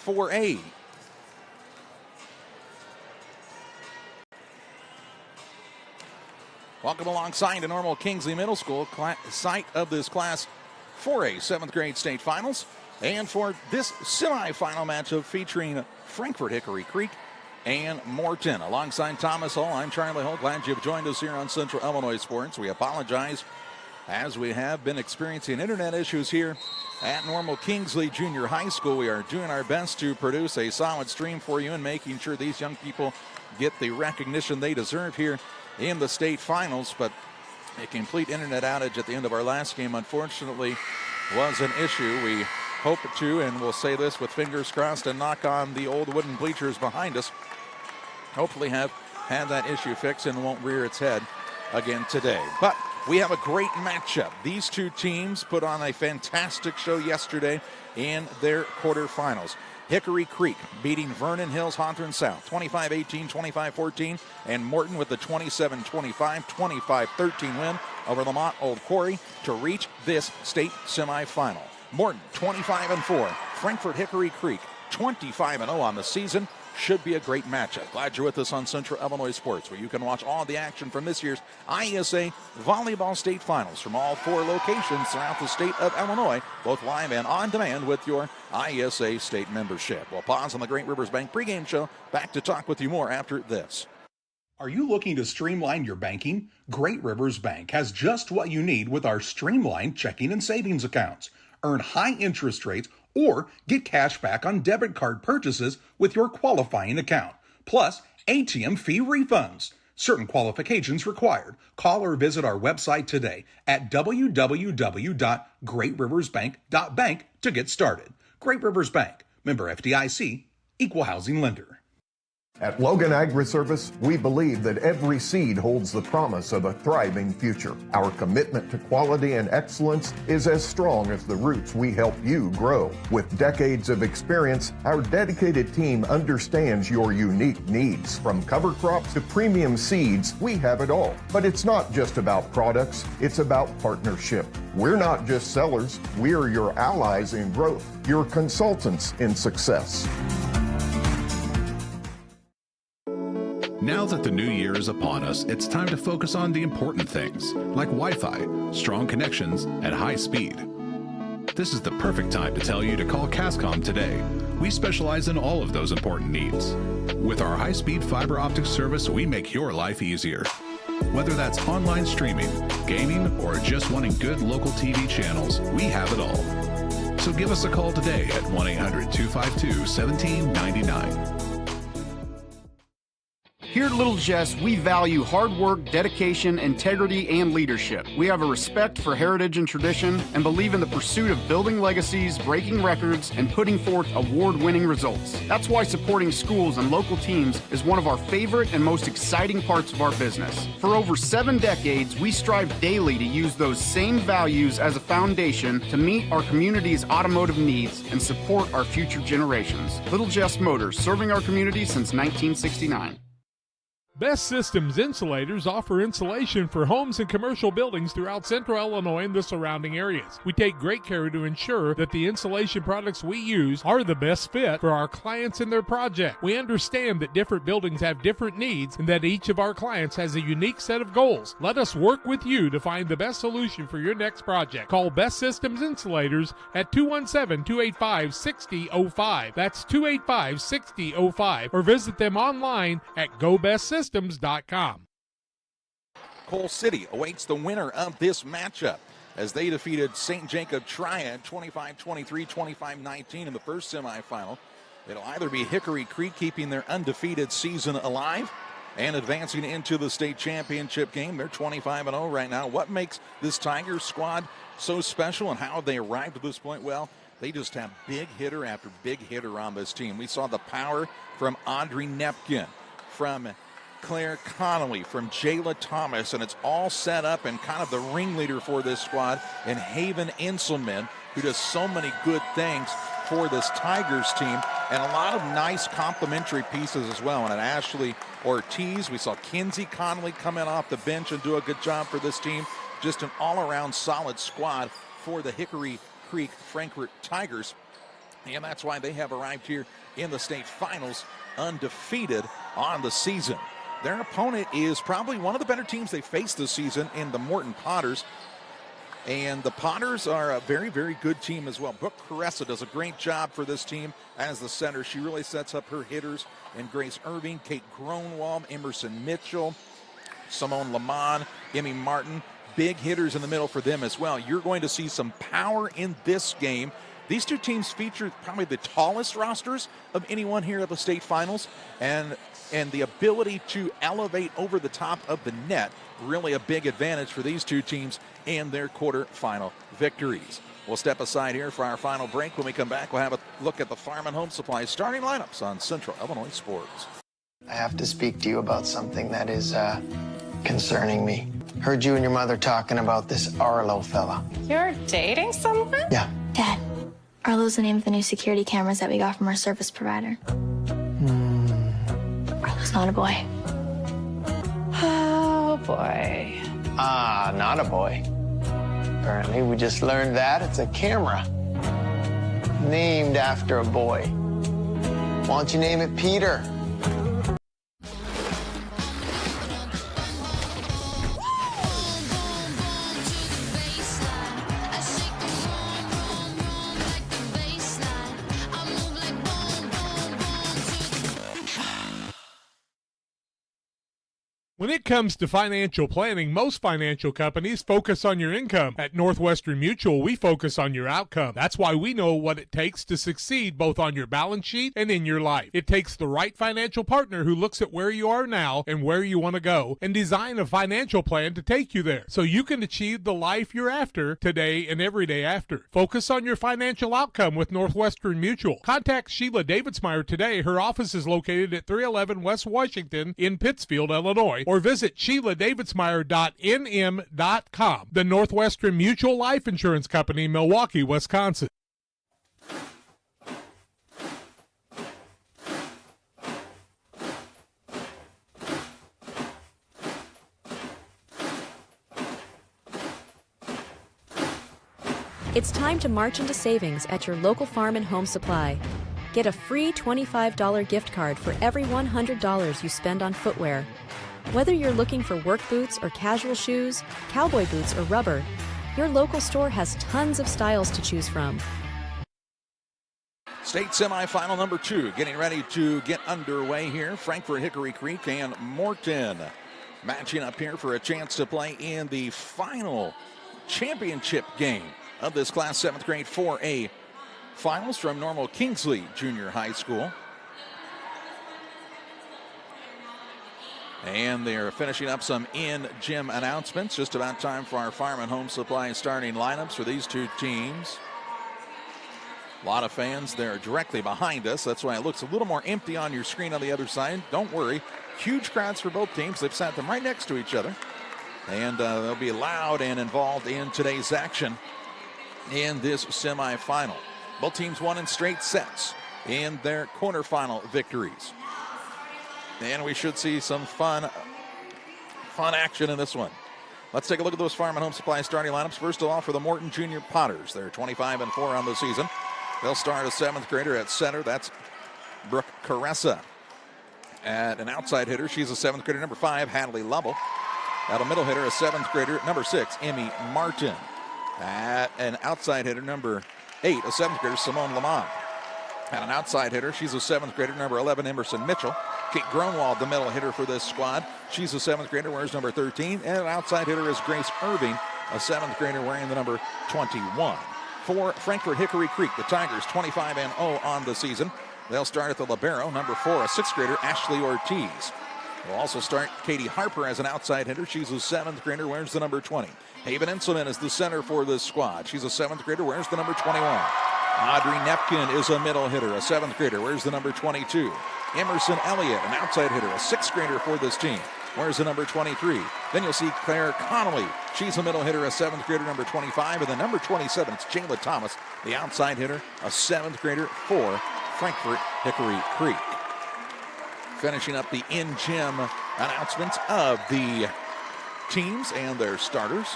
4A. Welcome alongside to Normal Kingsley Middle School, site of this Class 4A 7th grade state finals. And for this semifinal matchup featuring Frankfort, Hickory Creek, and Morton. Alongside Thomas Hall, I'm Charlie Hull. Glad you've joined us here on Central Illinois Sports. We apologize as we have been experiencing internet issues here at Normal Kingsley Junior High School. We are doing our best to produce a solid stream for you and making sure these young people get the recognition they deserve here in the state finals. But a complete internet outage at the end of our last game, unfortunately, was an issue. We hope to, and we'll say this with fingers crossed and knock on the old wooden bleachers behind us, hopefully have had that issue fixed and won't rear its head again today. But we have a great matchup. These two teams put on a fantastic show yesterday in their quarterfinals. Hickory Creek beating Vernon Hills Hawthorne South 25-18, 25-14, and Morton with the 27-25, 25-13 win over Lamont Old Quarry to reach this state semifinal. Morton 25-4, Frankfort Hickory Creek 25-0 on the season. Should be a great matchup. Glad you're with us on Central Illinois Sports, where you can watch all the action from this year's IESA Volleyball State Finals from all 4 locations throughout the state of Illinois, both live and on demand with your IESA state membership. We'll pause on the Great Rivers Bank pregame show. Back to talk with you more after this. Are you looking to streamline your banking? Great Rivers Bank has just what you need with our streamlined checking and savings accounts. Earn high interest rates or get cash back on debit card purchases with your qualifying account, plus ATM fee refunds. Certain qualifications required. Call or visit our website today at www.greatriversbank.bank to get started. Great Rivers Bank, member FDIC, equal housing lender. At Logan Agri-Service, we believe that every seed holds the promise of a thriving future. Our commitment to quality and excellence is as strong as the roots we help you grow. With decades of experience, our dedicated team understands your unique needs. From cover crops to premium seeds, we have it all. But it's not just about products, it's about partnership. We're not just sellers, we're your allies in growth, your consultants in success. Now that the new year is upon us, it's time to focus on the important things, like Wi-Fi, strong connections, and high speed. This is the perfect time to tell you to call Cascom today. We specialize in all of those important needs. With our high-speed fiber optic service, we make your life easier. Whether that's online streaming, gaming, or just wanting good local TV channels, we have it all. So give us a call today at 1-800-252-1799. Here at Little Jess, we value hard work, dedication, integrity, and leadership. We have a respect for heritage and tradition and believe in the pursuit of building legacies, breaking records, and putting forth award-winning results. That's why supporting schools and local teams is one of our favorite and most exciting parts of our business. For over 7 decades, we strive daily to use those same values as a foundation to meet our community's automotive needs and support our future generations. Little Jess Motors, serving our community since 1969. Best Systems Insulators offer insulation for homes and commercial buildings throughout Central Illinois and the surrounding areas. We take great care to ensure that the insulation products we use are the best fit for our clients and their project. We understand that different buildings have different needs and that each of our clients has a unique set of goals. Let us work with you to find the best solution for your next project. Call Best Systems Insulators at 217-285-6005. That's 285-6005. Or visit them online at GoBestSystems.com. Cole City awaits the winner of this matchup as they defeated St. Jacob Triad 25-23, 25-19 in the first semifinal. It'll either be Hickory Creek keeping their undefeated season alive and advancing into the state championship game. They're 25-0 right now. What makes this Tigers squad so special and how have they arrived at this point? Well, they just have big hitter after big hitter on this team. We saw the power from Audrey Nepkin, from Claire Connolly, from Jayla Thomas, and it's all set up and kind of the ringleader for this squad, and Haven Inselman, who does so many good things for this Tigers team, and a lot of nice complementary pieces as well. And at Ashley Ortiz, we saw Kinsey Connolly come in off the bench and do a good job for this team. Just an all-around solid squad for the Hickory Creek Frankfort Tigers. And that's why they have arrived here in the state finals undefeated on the season. Their opponent is probably one of the better teams they faced this season in the Morton Potters. And the Potters are a very, very good team as well. Brooke Caressa does a great job for this team as the center. She really sets up her hitters in Grace Irving, Kate Gronwald, Emerson Mitchell, Simone Lamont, Emmy Martin. Big hitters in the middle for them as well. You're going to see some power in this game. These two teams feature probably the tallest rosters of anyone here at the state finals, and the ability to elevate over the top of the net, really a big advantage for these two teams in their quarterfinal victories. We'll step aside here for our final break. When we come back, we'll have a look at the Farm and Home Supply starting lineups on Central Illinois Sports. I have to speak to you about something that is concerning me. Heard you and your mother talking about this Arlo fella. You're dating someone? Yeah. Dad, Arlo's the name of the new security cameras that we got from our service provider. Arlo's not a boy. Oh, boy. Ah, not a boy. Apparently, we just learned that it's a camera named after a boy. Why don't you name it Peter? When it comes to financial planning, most financial companies focus on your income. At Northwestern Mutual, we focus on your outcome. That's why we know what it takes to succeed both on your balance sheet and in your life. It takes the right financial partner who looks at where you are now and where you want to go and design a financial plan to take you there so you can achieve the life you're after today and every day after. Focus on your financial outcome with Northwestern Mutual. Contact Sheila Davidsmeyer today. Her office is located at 311 West Washington in Pittsfield, Illinois, or visit SheilaDavidsmeyer.nm.com. The Northwestern Mutual Life Insurance Company, Milwaukee, Wisconsin. It's time to march into savings at your local Farm and Home Supply. Get a free $25 gift card for every $100 you spend on footwear. Whether you're looking for work boots or casual shoes, cowboy boots or rubber, your local store has tons of styles to choose from. State semifinal number 2 getting ready to get underway here. Frankfort, Hickory Creek, and Morton matching up here for a chance to play in the final championship game of this Class 7th grade 4A finals from Normal Kingsley Junior High School. And they're finishing up some in-gym announcements. Just about time for our Farm and Home Supply starting lineups for these two teams. A lot of fans there directly behind us. That's why it looks a little more empty on your screen on the other side. Don't worry. Huge crowds for both teams. They've sat them right next to each other. And they'll be loud and involved in today's action in this semifinal. Both teams won in straight sets in their quarterfinal victories. And we should see some fun action in this one. Let's take a look at those Farm and Home Supply starting lineups. First of all, for the Morton Junior Potters, they're 25-4 on the season. They'll start a 7th grader at center. That's Brooke Caressa. At an outside hitter, she's a 7th grader, number 5, Hadley Lovell. At a middle hitter, a 7th grader, number 6, Emmy Martin. At an outside hitter, number 8, a 7th grader, Simone Lamont. At an outside hitter, she's a 7th grader, number 11, Emerson Mitchell. Kate Gronwald, the middle hitter for this squad. She's a 7th grader, wears number 13. And an outside hitter is Grace Irving, a 7th grader wearing the number 21. For Frankfort Hickory Creek, the Tigers 25-0 on the season. They'll start at the libero, number 4, a 6th grader, Ashley Ortiz. They'll also start Katie Harper as an outside hitter. She's a 7th grader, wears the number 20. Haven Inselman is the center for this squad. She's a 7th grader, wears the number 21. Audrey Nepkin is a middle hitter, a 7th grader, wears the number 22. Emerson Elliott, an outside hitter, a 6th grader for this team, wears the number 23. Then you'll see Claire Connolly. She's a middle hitter, a 7th grader, number 25. And then number 27, it's Jayla Thomas, the outside hitter, a 7th grader for Frankfort Hickory Creek. Finishing up the in-gym announcements of the teams and their starters.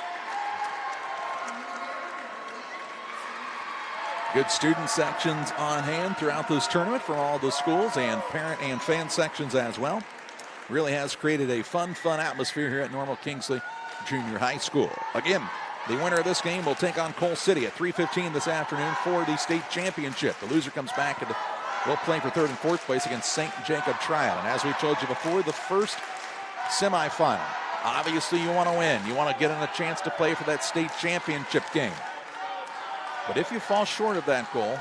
Good student sections on hand throughout this tournament from all the schools, and parent and fan sections as well. Really has created a fun atmosphere here at Normal Kingsley Junior High School. Again, the winner of this game will take on Cole City at 3:15 this afternoon for the state championship. The loser comes back and will play for third and fourth place against St. Jacob Triad. And as we told you before, the first semifinal, obviously you want to win. You want to get in a chance to play for that state championship game. But if you fall short of that goal,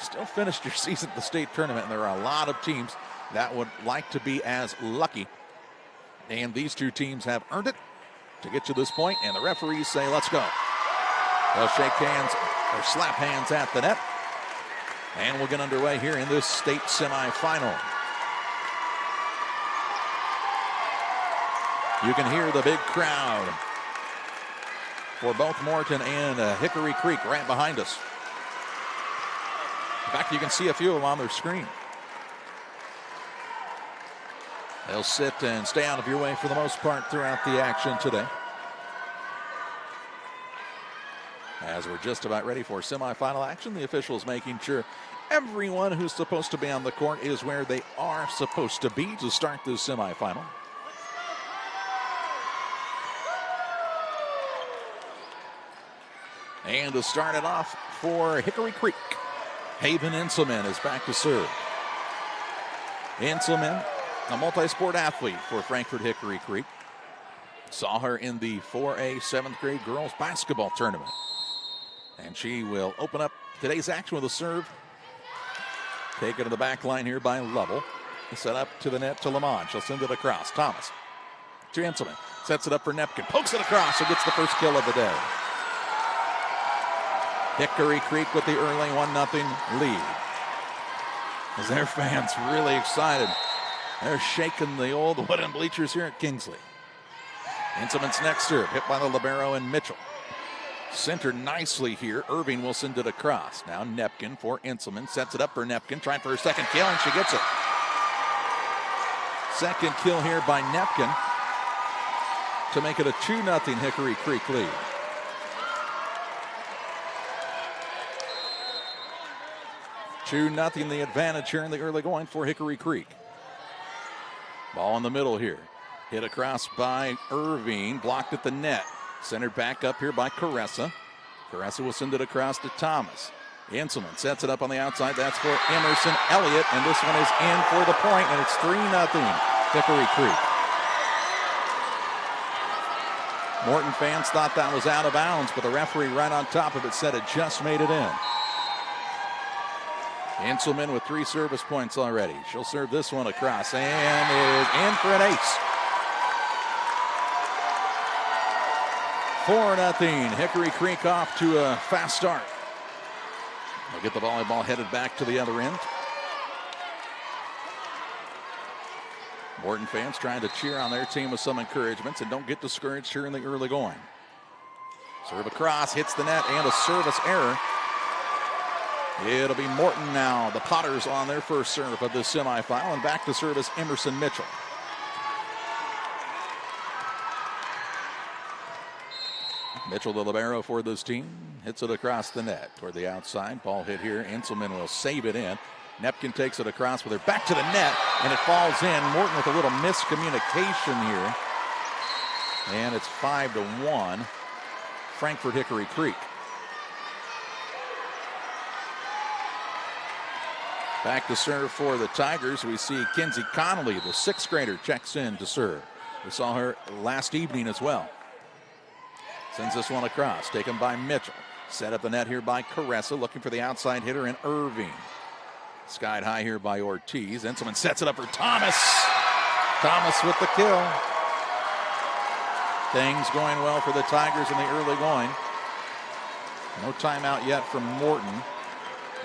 still finished your season at the state tournament, and there are a lot of teams that would like to be as lucky. And these two teams have earned it to get to this point, and the referees say, let's go. They'll shake hands or slap hands at the net. And we'll get underway here in this state semifinal. You can hear the big crowd for both Morton and Hickory Creek right behind us. In fact, you can see a few of them on their screen. They'll sit and stay out of your way for the most part throughout the action today. As we're just about ready for semifinal action, the officials making sure everyone who's supposed to be on the court is where they are supposed to be to start this semifinal. And to start it off for Hickory Creek, Haven Inselman is back to serve. Inselman, a multi-sport athlete for Frankfort Hickory Creek. Saw her in the 4A 7th grade girls basketball tournament. And she will open up today's action with a serve. Taken to the back line here by Lovell. Set up to the net to Lamont. She'll send it across. Thomas to Inselman. Sets it up for Nepkin. Pokes it across and gets the first kill of the day. Hickory Creek with the early 1-0 lead. As their fans really excited. They're shaking the old wooden bleachers here at Kingsley. Inselman's next serve, hit by the libero and Mitchell. Centered nicely here. Irving will send it across. Now Nepkin for Inselman. Sets it up for Nepkin. Trying for her second kill, and she gets it. Second kill here by Nepkin to make it a 2-0 Hickory Creek lead. Nothing the advantage here in the early going for Hickory Creek. Ball in the middle here. Hit across by Irving. Blocked at the net. Centered back up here by Caressa. Caressa will send it across to Thomas. Inselman sets it up on the outside. That's for Emerson Elliott. And this one is in for the point, and it's 3-0 Hickory Creek. Morton fans thought that was out of bounds, but the referee right on top of it said it just made it in. Inselman with 3 service points already. She'll serve this one across and is in for an ace. 4-0. Hickory Creek off to a fast start. They'll get the volleyball headed back to the other end. Morton fans trying to cheer on their team with some encouragements and don't get discouraged here in the early going. Serve across, hits the net, and a service error. It'll be Morton now. The Potters on their first serve of this semifinal, and back to service Emerson Mitchell. Mitchell, the libero for this team, hits it across the net toward the outside. Ball hit here. Inselman will save it in. Nepkin takes it across with her back to the net, and it falls in. Morton with a little miscommunication here. And it's 5-1, Frankfort Hickory Creek. Back to serve for the Tigers. We see Kinsey Connolly, the 6th grader, checks in to serve. We saw her last evening as well. Sends this one across, taken by Mitchell. Set up the net here by Caressa, looking for the outside hitter in Irving. Skied high here by Ortiz. Inselman sets it up for Thomas. Thomas with the kill. Things going well for the Tigers in the early going. No timeout yet from Morton.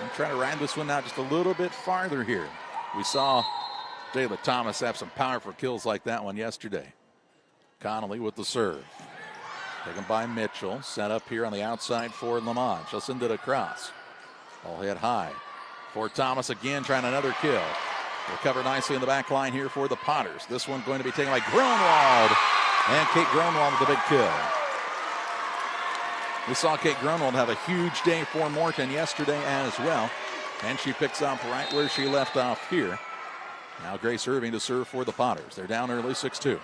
I'm trying to ride this one out just a little bit farther here. We saw David Thomas have some powerful kills like that one yesterday. Connolly with the serve. Taken by Mitchell. Set up here on the outside for Lamont. She'll send it across. Ball hit high. For Thomas again, trying another kill. Recover nicely in the back line here for the Potters. This one going to be taken by Gronwald. And Kate Gronwald with the big kill. We saw Kate Grunwald have a huge day for Morton yesterday as well. And she picks up right where she left off here. Now Grace Irving to serve for the Potters. They're down early 6-2.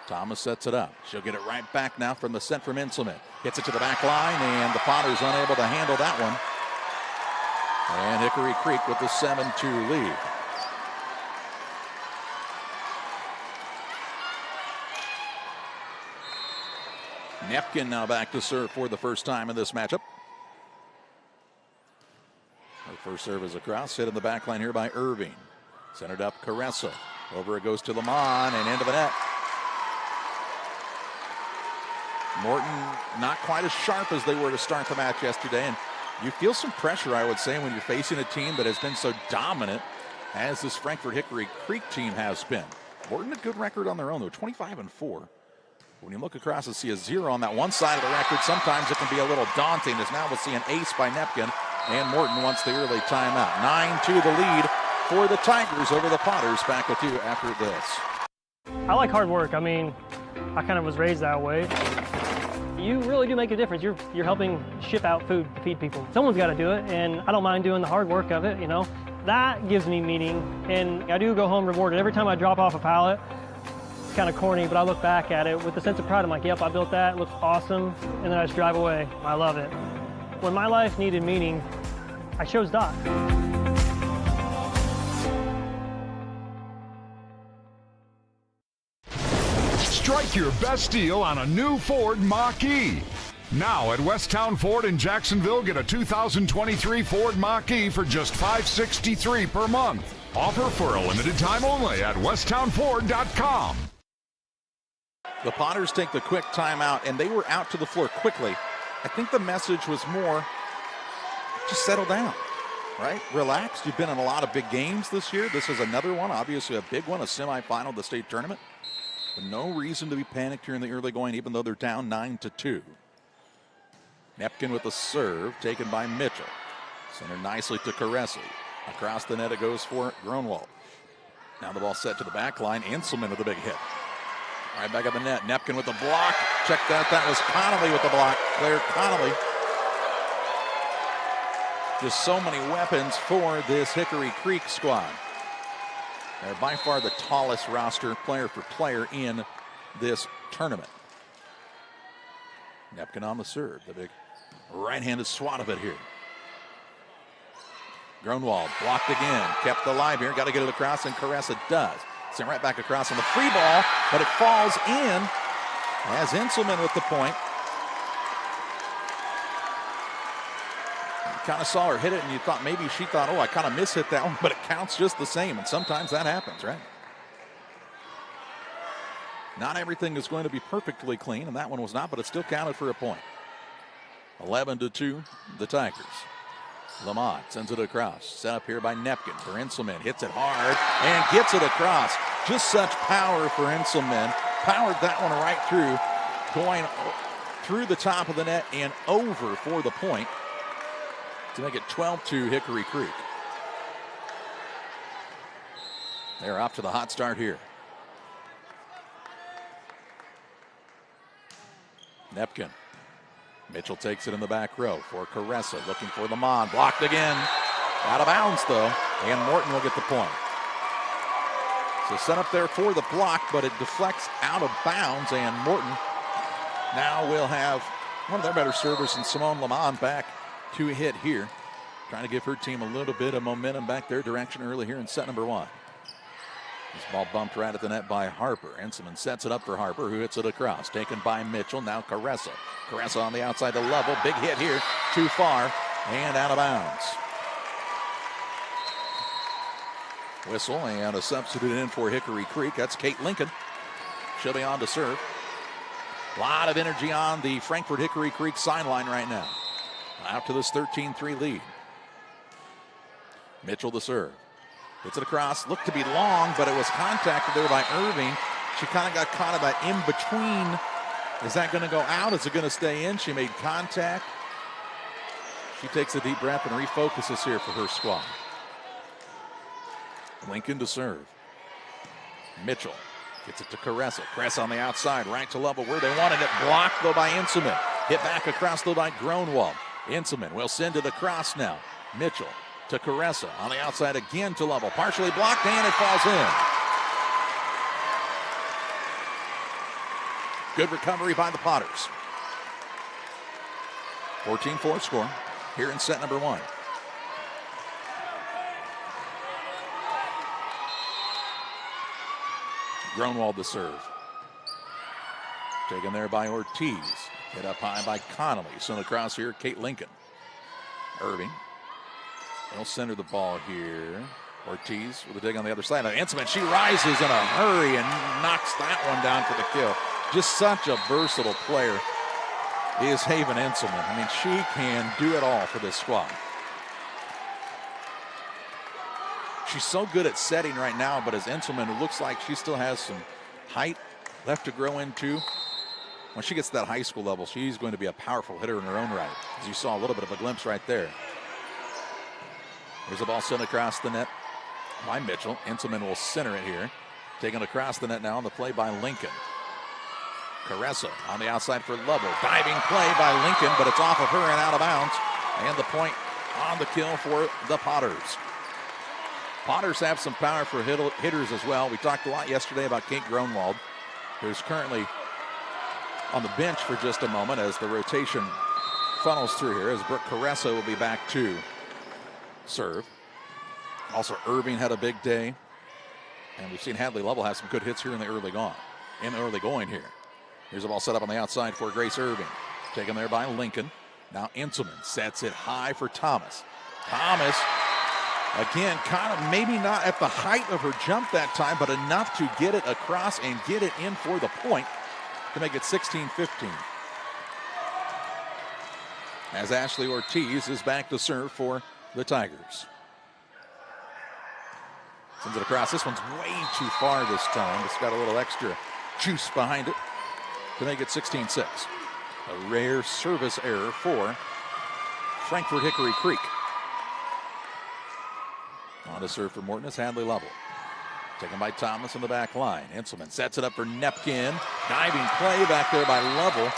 Thomas sets it up. She'll get it right back now from the set from Inselman. Hits it to the back line, and the Potters unable to handle that one. And Hickory Creek with the 7-2 lead. Nepkin now back to serve for the first time in this matchup. Her first serve is across, hit in the back line here by Irving. Centered up Caressa. Over it goes to Lamont and into the net. Morton not quite as sharp as they were to start the match yesterday, and you feel some pressure, I would say, when you're facing a team that has been so dominant as this Frankfort Hickory Creek team has been. Morton a good record on their own, though, 25-4. When you look across and see a 0 on that one side of the record, sometimes it can be a little daunting, as now we'll see an ace by Nepkin, and Morton wants the early timeout. 9-2 the lead for the Tigers over the Potters. Back with you after this. I like hard work. I mean, I kind of was raised that way. You really do make a difference. You're helping ship out food to feed people. Someone's got to do it, and I don't mind doing the hard work of it, you know. That gives me meaning, and I do go home rewarded. Every time I drop off a pallet, it's kind of corny, but I look back at it with a sense of pride. I'm like, yep, I built that. It looks awesome, and then I just drive away. I love it. When my life needed meaning, I chose Doc. Strike your best deal on a new Ford Mach-E. Now at Westtown Ford in Jacksonville, get a 2023 Ford Mach-E for just $563 per month. Offer for a limited time only at westtownford.com. The Potters take the quick timeout, and they were out to the floor quickly. I think the message was more, just settle down, right? Relax. You've been in a lot of big games this year. This is another one, obviously a big one, a semifinal of the state tournament. But no reason to be panicked here in the early going, even though they're down 9-2. Nepkin with the serve, taken by Mitchell. Centered nicely to Caressa. Across the net it goes for Grunwald. Now the ball set to the back line. Inselman with a big hit. Right back at the net. Nepkin with the block. Check that. That was Connolly with the block. Claire Connolly. Just so many weapons for this Hickory Creek squad. They're by far the tallest roster player for player in this tournament. Nepkin on the serve. The big right-handed swat of it here. Grunwald blocked again. Kept alive here. Got to get it across, and Caressa does. Sent right back across on the free ball, but it falls in as Inselman with the point. You kind of saw her hit it, and you thought maybe she thought, oh, I kind of mishit that one, but it counts just the same, and sometimes that happens, right? Not everything is going to be perfectly clean, and that one was not, but it still counted for a point. 11-2, the Tigers. Lamont sends it across. Set up here by Nepkin for Inselman. Hits it hard and gets it across. Just such power for Inselman. Powered that one right through, going through the top of the net and over for the point to make it 12-2 Hickory Creek. They're off to the hot start here. Nepkin. Mitchell takes it in the back row for Caressa, looking for Lamont. Blocked again. Out of bounds, though, and Morton will get the point. So set up there for the block, but it deflects out of bounds, and Morton now will have one of their better servers in Simone Lamont back to hit here. Trying to give her team a little bit of momentum back their direction early here in set number one. This ball bumped right at the net by Harper. Inselman sets it up for Harper, who hits it across. Taken by Mitchell. Now Caressa. Caressa on the outside to level. Big hit here. Too far and out of bounds. Whistle and a substitute in for Hickory Creek. That's Kate Lincoln. She'll be on to serve. A lot of energy on the Frankfort Hickory Creek sideline right now. Out to this 13-3 lead. Mitchell the serve. Hits it across, looked to be long, but it was contacted there by Irving. She kind of got caught about in between. Is that going to go out? Is it going to stay in? She made contact. She takes a deep breath and refocuses here for her squad. Lincoln to serve. Mitchell gets it to Caressa. Caressa on the outside, right to level where they wanted it. Blocked, though, by Inselman. Hit back across the by Gronwald. Inselman will send it across now. Mitchell to Caressa. On the outside again to Lovell. Partially blocked and it falls in. Good recovery by the Potters. 14-4 score here in set number 1. Gronwald to serve. Taken there by Ortiz. Hit up high by Connolly. Sent across here, Kate Lincoln. Irving. They'll center the ball here. Ortiz with a dig on the other side. Inselman, she rises in a hurry and knocks that one down for the kill. Just such a versatile player is Haven Inselman. I mean, she can do it all for this squad. She's so good at setting right now, but as Inselman, it looks like she still has some height left to grow into. When she gets to that high school level, she's going to be a powerful hitter in her own right, as you saw a little bit of a glimpse right there. Here's the ball sent across the net by Mitchell. Inselman will center it here. Taken across the net now on the play by Lincoln. Caressa on the outside for Lovell. Diving play by Lincoln, but it's off of her and out of bounds. And the point on the kill for the Potters. Potters have some powerful hitters as well. We talked a lot yesterday about Kate Gronwald, who's currently on the bench for just a moment as the rotation funnels through here, as Brooke Caressa will be back to serve. Also, Irving had a big day, and we've seen Hadley Lovell have some good hits here in the early going here. Here's the ball set up on the outside for Grace Irving. Taken there by Lincoln. Now Inselman sets it high for Thomas. Thomas, again, kind of maybe not at the height of her jump that time, but enough to get it across and get it in for the point to make it 16-15. As Ashley Ortiz is back to serve for the Tigers. Sends it across. This one's way too far this time. It's got a little extra juice behind it to make it 16-6. A rare service error for Frankfort Hickory Creek. On to serve for Morton is Hadley Lovell. Taken by Thomas on the back line. Inselman sets it up for Nepkin. Diving play back there by Lovell.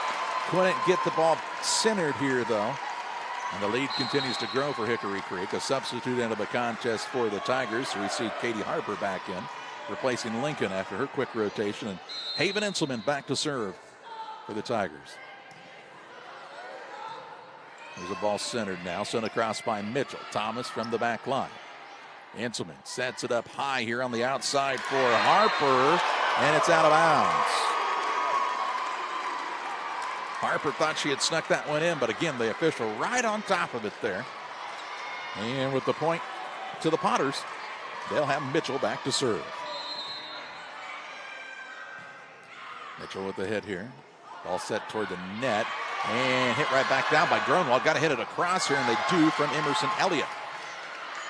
Couldn't get the ball centered here, though. And the lead continues to grow for Hickory Creek. A substitute into the contest for the Tigers. So we see Katie Harper back in, replacing Lincoln after her quick rotation. And Haven Inselman back to serve for the Tigers. There's a ball centered now. Sent across by Mitchell. Thomas from the back line. Inselman sets it up high here on the outside for Harper, and it's out of bounds. Harper thought she had snuck that one in, but again, the official right on top of it there. And with the point to the Potters, they'll have Mitchell back to serve. Mitchell with the hit here. Ball set toward the net, and hit right back down by Gronwald. Got to hit it across here, and they do from Emerson Elliott.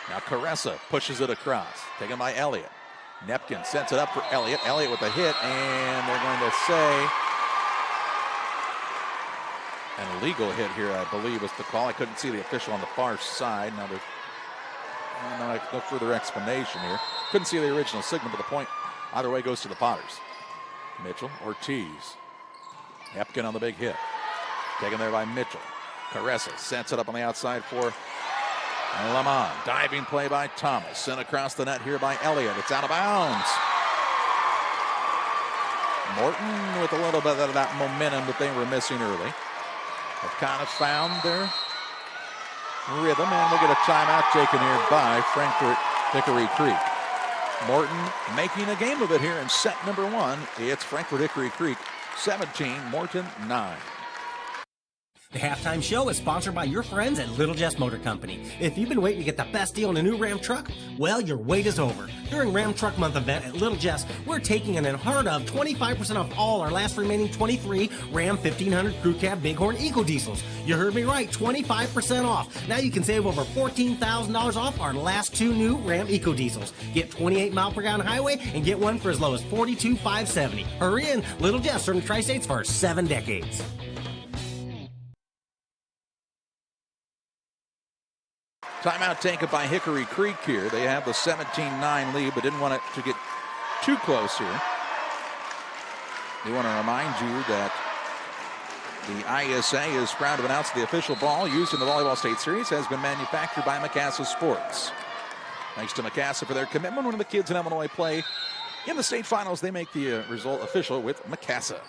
Now Caressa pushes it across. Taken by Elliott. Nepkin sets it up for Elliott. Elliott with a hit, and they're going to say an illegal hit here, I believe, was the call. I couldn't see the official on the far side. Now there's no further explanation here. Couldn't see the original signal, but the point either way goes to the Potters. Mitchell, Ortiz. Nepkin on the big hit. Taken there by Mitchell. Caressa sets it up on the outside for Lamont. Diving play by Thomas. Sent across the net here by Elliott. It's out of bounds. Morton with a little bit of that momentum that they were missing early. Have kind of found their rhythm, and we'll get a timeout taken here by Frankfort Hickory Creek. Morton making a game of it here in set number 1. It's Frankfort Hickory Creek 17, Morton 9. The halftime show is sponsored by your friends at Little Jess Motor Company. If you've been waiting to get the best deal on a new Ram truck, well, your wait is over. During Ram Truck Month event at Little Jess, we're taking an unheard of 25% off all our last remaining 23 Ram 1500 Crew Cab Bighorn Eco Diesels. You heard me right, 25% off. Now you can save over $14,000 off our last 2 new Ram Eco Diesels. Get 28 mile per gallon highway and get one for as low as $42,570. Hurry in, Little Jess, serving Tri-States for 7 decades. Timeout taken by Hickory Creek here. They have the 17-9 lead, but didn't want it to get too close here. We want to remind you that The IESA is proud to announce the official ball used in the Volleyball State Series has been manufactured by Macassa Sports. Thanks to Macassa for their commitment when the kids in Illinois play in the state finals. They make the result official with Macassa.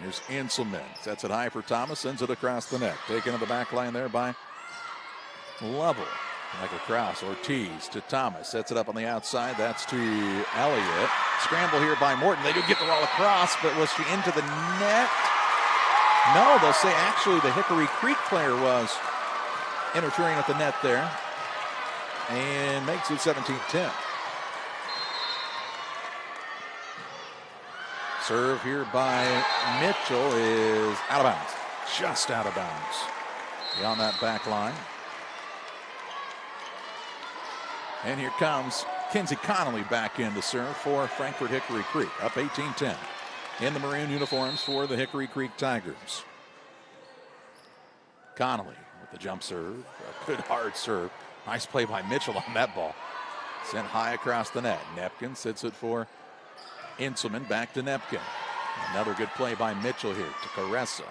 Here's Inselman. Sets it high for Thomas, sends it across the net. Taken to the back line there by Lovell. Like a cross, Ortiz to Thomas. Sets it up on the outside. That's to Elliott. Scramble here by Morton. They do get the ball across, but was she into the net? No, they'll say actually the Hickory Creek player was interfering at the net there. And makes it 17-10. Serve here by Mitchell is out of bounds. Just out of bounds. Beyond that back line. And here comes Kinsey Connolly back in to serve for Frankfort Hickory Creek. Up 18-10 in the maroon uniforms for the Hickory Creek Tigers. Connolly with the jump serve. A good hard serve. Nice play by Mitchell on that ball. Sent high across the net. Nepkin sits it for Inselman. Back to Nepkin. Another good play by Mitchell here to Caressa.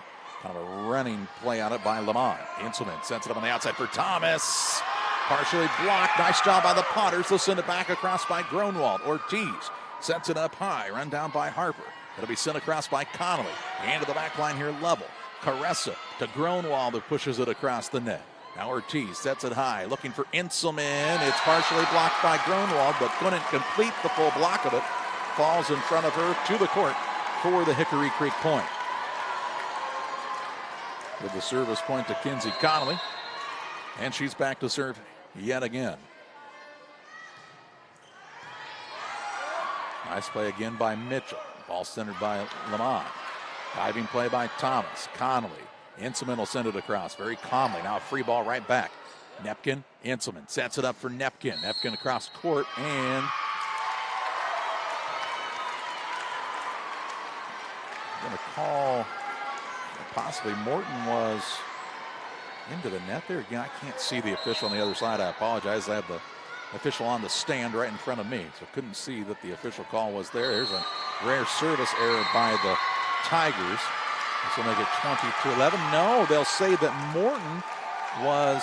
Kind of a running play on it by Lamont. Inselman sets it up on the outside for Thomas. Partially blocked. Nice job by the Potters. They'll send it back across by Gronwald. Ortiz sets it up high. Run down by Harper. It'll be sent across by Connolly. And to the back line here, Lovell. Caressa to Gronwald that pushes it across the net. Now Ortiz sets it high. Looking for Inselman. It's partially blocked by Gronwald, but couldn't complete the full block of it. Falls in front of her to the court for the Hickory Creek point. With the service point to Kinsey Connolly. And she's back to serve yet again. Nice play again by Mitchell. Ball centered by Lamont. Diving play by Thomas. Connolly. Inselman will send it across very calmly. Now a free ball right back. Nepkin. Inselman sets it up for Nepkin. Nepkin across court and going to call possibly Morton was into the net there. Again, I can't see the official on the other side. I apologize. I have the official on the stand right in front of me, so couldn't see that the official call was there. There's a rare service error by the Tigers. This will make it 20-11. No, they'll say that Morton was.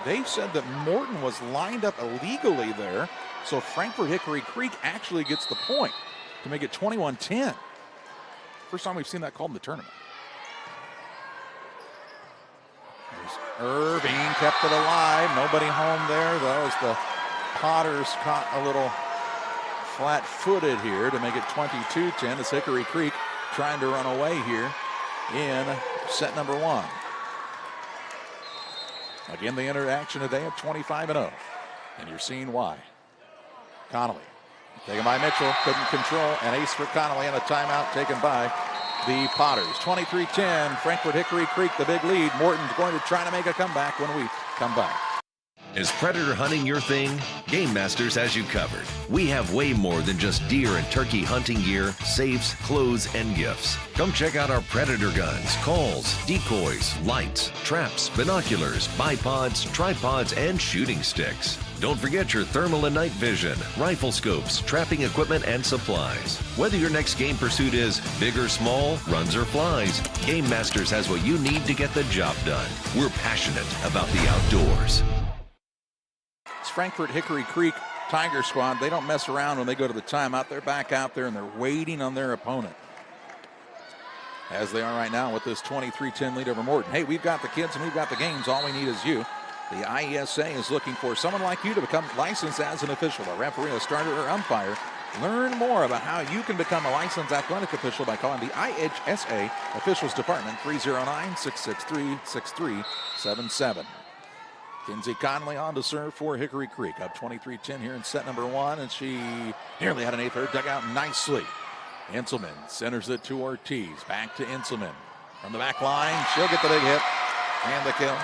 They said that Morton was lined up illegally there. So Frankfort Hickory Creek actually gets the point to make it 21-10. First time we've seen that called in the tournament. There's Irving, kept it alive. Nobody home there, though, as the Potters caught a little flat-footed here to make it 22-10. It's Hickory Creek trying to run away here in set number one. Again, the interaction today at 25-0, and you're seeing why. Connolly, taken by Mitchell, couldn't control, an ace for Connolly, and a timeout taken by the Potters. 23-10, Frankfort Hickory Creek, the big lead. Morton's going to try to make a comeback when we come back. Is predator hunting your thing? Game Masters has you covered. We have way more than just deer and turkey hunting gear, safes, clothes, and gifts. Come check out our predator guns, calls, decoys, lights, traps, binoculars, bipods, tripods, and shooting sticks. Don't forget your thermal and night vision, rifle scopes, trapping equipment, and supplies. Whether your next game pursuit is big or small, runs or flies, Game Masters has what you need to get the job done. We're passionate about the outdoors. Frankfort Hickory Creek Tiger squad, they don't mess around when they go to the timeout. They're back out there and they're waiting on their opponent, as they are right now with this 23-10 lead over Morton. Hey, we've got the kids and we've got the games. All we need is you. The IESA is looking for someone like you to become licensed as an official, a referee, a starter, or umpire. Learn more about how you can become a licensed athletic official by calling the IESA Officials Department, 309-663-6377. Kinsey Connolly on to serve for Hickory Creek. Up 23-10 here in set number one, and she nearly had an eighth. Her dug out nicely. Inselman centers it to Ortiz. Back to Inselman. From the back line, she'll get the big hit and the kill.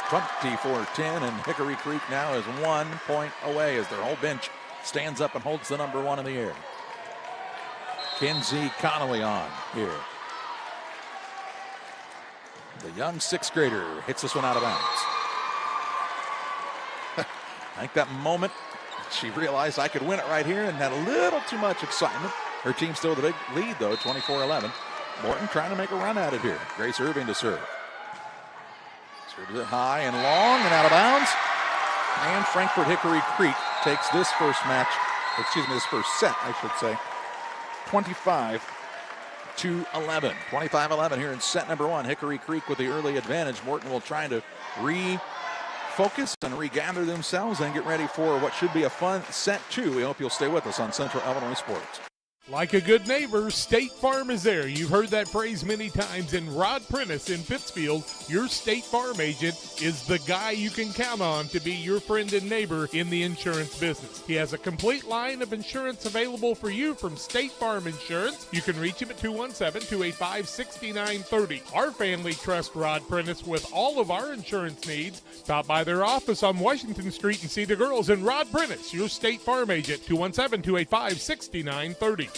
24-10, and Hickory Creek now is 1 point away as their whole bench stands up and holds the number one in the air. Kinsey Connolly on here. The young sixth grader hits this one out of bounds. I think that moment She realized I could win it right here and had a little too much excitement. Her team still with a big lead, though, 24-11. Morton trying to make a run at it here. Grace Irving to serve. Serves it high and long and out of bounds. And Frankfort Hickory Creek takes this first set, I should say, 25-11. 25-11 here in set number one. Hickory Creek with the early advantage. Morton will try to refocus and regather themselves and get ready for what should be a fun set two. We hope you'll stay with us on Central Illinois Sports. Like a good neighbor, State Farm is there. You've heard that phrase many times. And Rod Prentice in Pittsfield, your State Farm agent, is the guy you can count on to be your friend and neighbor in the insurance business. He has a complete line of insurance available for you from State Farm Insurance. You can reach him at 217-285-6930. Our family trusts Rod Prentice with all of our insurance needs. Stop by their office on Washington Street and see the girls. And Rod Prentice, your State Farm agent, 217-285-6930.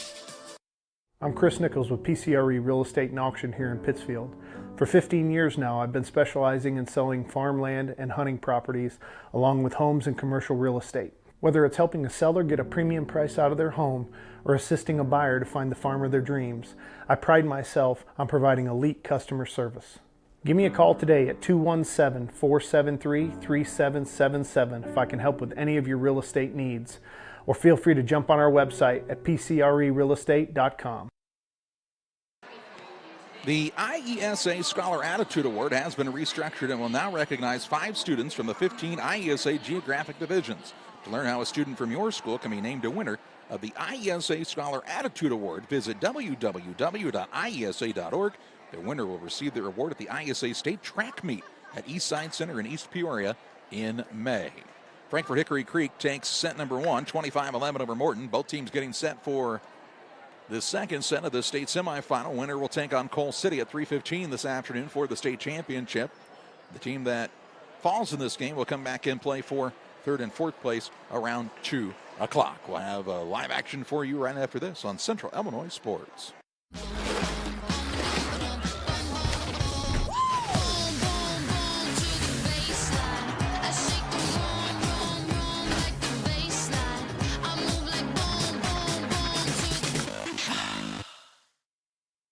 I'm Chris Nichols with PCRE Real Estate and Auction here in Pittsfield. For 15 years now, I've been specializing in selling farmland and hunting properties, along with homes and commercial real estate. Whether it's helping a seller get a premium price out of their home or assisting a buyer to find the farm of their dreams, I pride myself on providing elite customer service. Give me a call today at 217-473-3777 if I can help with any of your real estate needs. Or feel free to jump on our website at pcrerealestate.com. The IESA Scholar Attitude Award has been restructured and will now recognize 5 students from the 15 IESA geographic divisions. To learn how a student from your school can be named a winner of the IESA Scholar Attitude Award, visit www.iesa.org. The winner will receive their award at the IESA State Track Meet at Eastside Center in East Peoria in May. Frankfort Hickory Creek takes set number one, 25-11 over Morton. Both teams getting set for the second set of the state semifinal. Winner will take on Cole City at 3:15 this afternoon for the state championship. The team that falls in this game will come back and play for third and fourth place around 2 o'clock. We'll have live action for you right after this on Central Illinois Sports.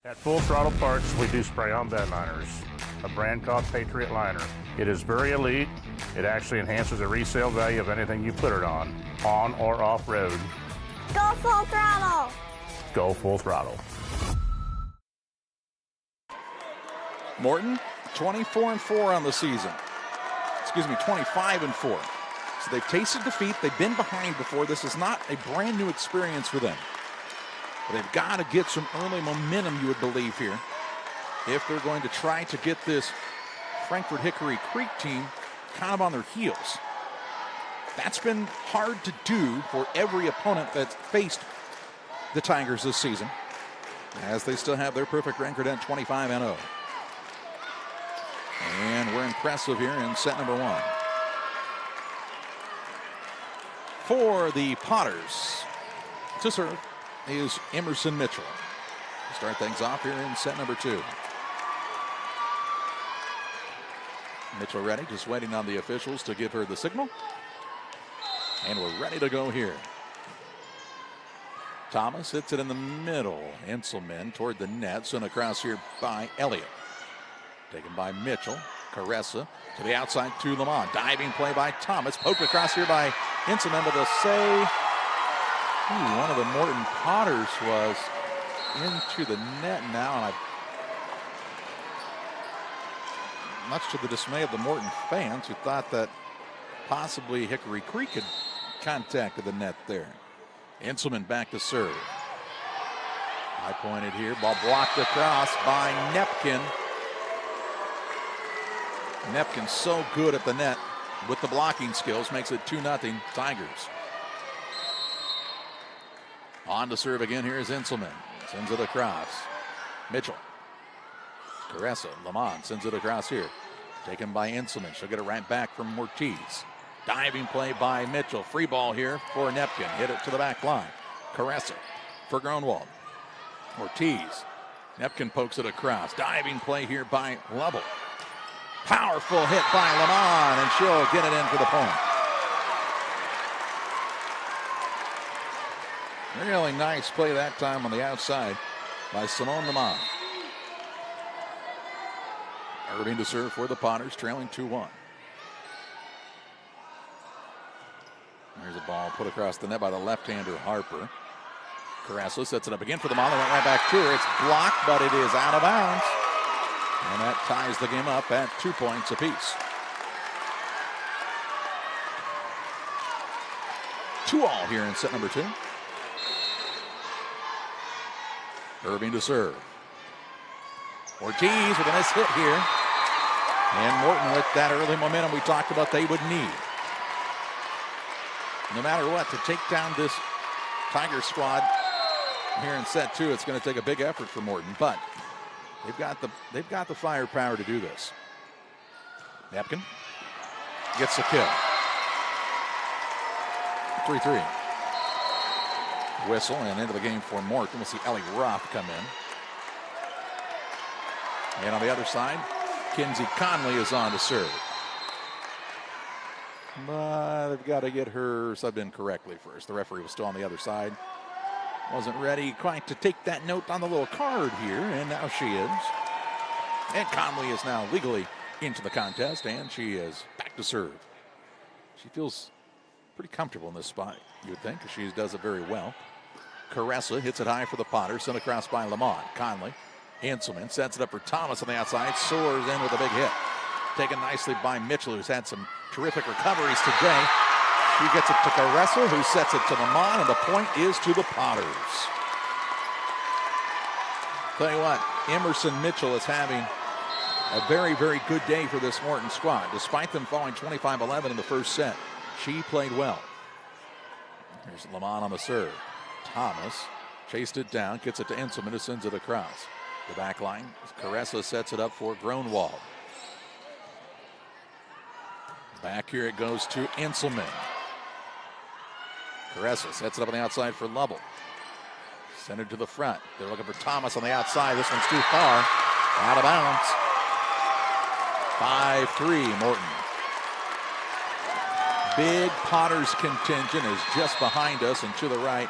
At Full Throttle Parts, we do spray-on bed liners, a brand called Patriot Liner. It is very elite. It actually enhances the resale value of anything you put it on or off-road. Go Full Throttle! Go Full Throttle. Morton, 24-4 on the season. 25-4. So they've tasted defeat. They've been behind before. This is not a brand new experience for them. But they've got to get some early momentum, you would believe, here, if they're going to try to get this Frankfort Hickory Creek team kind of on their heels. That's been hard to do for every opponent that's faced the Tigers this season, as they still have their perfect record at 25-0. And we're impressive here in set number one. For the Potters, to serve is Emerson Mitchell. Start things off here in set number two. Mitchell ready, just waiting on the officials to give her the signal. And we're ready to go here. Thomas hits it in the middle. Enselman toward the net, sent across here by Elliott. Taken by Mitchell. Caressa to the outside to Lamont. Diving play by Thomas. Poked across here by Enselman, but they'll say one of the Morton Potters was into the net now, and much to the dismay of the Morton fans who thought that possibly Hickory Creek had contacted the net there. Enselman back to serve. High pointed here, ball blocked across by Nepkin. Nepkin so good at the net with the blocking skills, makes it 2-0 Tigers. On to serve again here is Enselman. Sends it across. Mitchell. Caressa. Lamont sends it across here. Taken by Enselman. She'll get it right back from Ortiz. Diving play by Mitchell. Free ball here for Nepkin. Hit it to the back line. Caressa for Gronwald. Ortiz. Nepkin pokes it across. Diving play here by Lovell. Powerful hit by Lamont, and she'll get it in for the point. Really nice play that time on the outside by Simone Lamont. Irving to serve for the Potters, trailing 2-1. There's a ball put across the net by the left-hander Harper. Carrasco sets it up again for the Mon. They went right back to her. It's blocked, but it is out of bounds. And that ties the game up at 2 points apiece. 2-2 here in set number 2. Irving to serve. Ortiz with a nice hit here. And Morton with that early momentum we talked about they would need. No matter what, to take down this Tiger squad here in set 2, it's going to take a big effort for Morton, but they've got the firepower to do this. Nepkin gets the kill. 3-3. Whistle and into the game for Morton. We'll see Ellie Roth come in. And on the other side, Kinsey Conley is on to serve. But they've got to get her subbed in correctly first. The referee was still on the other side. Wasn't ready quite to take that note on the little card here, and now she is. And Conley is now legally into the contest, and she is back to serve. She feels pretty comfortable in this spot, you would think, because she does it very well. Caressa hits it high for the Potters, sent across by Lamont. Conley, Hanselman sets it up for Thomas on the outside, soars in with a big hit. Taken nicely by Mitchell, who's had some terrific recoveries today. She gets it to Caressa, who sets it to Lamont, and the point is to the Potters. Tell you what, Emerson Mitchell is having a very, very good day for this Morton squad. Despite them falling 25-11 in the first set, she played well. Here's Lamont on the serve. Thomas chased it down, gets it to Enselman, who sends it across. The back line, Caressa sets it up for Gronwald. Back here it goes to Enselman. Caressa sets it up on the outside for Lovell. Send it to the front. They're looking for Thomas on the outside. This one's too far. Out of bounds. 5-3 Morton. Big Potters contingent is just behind us and to the right.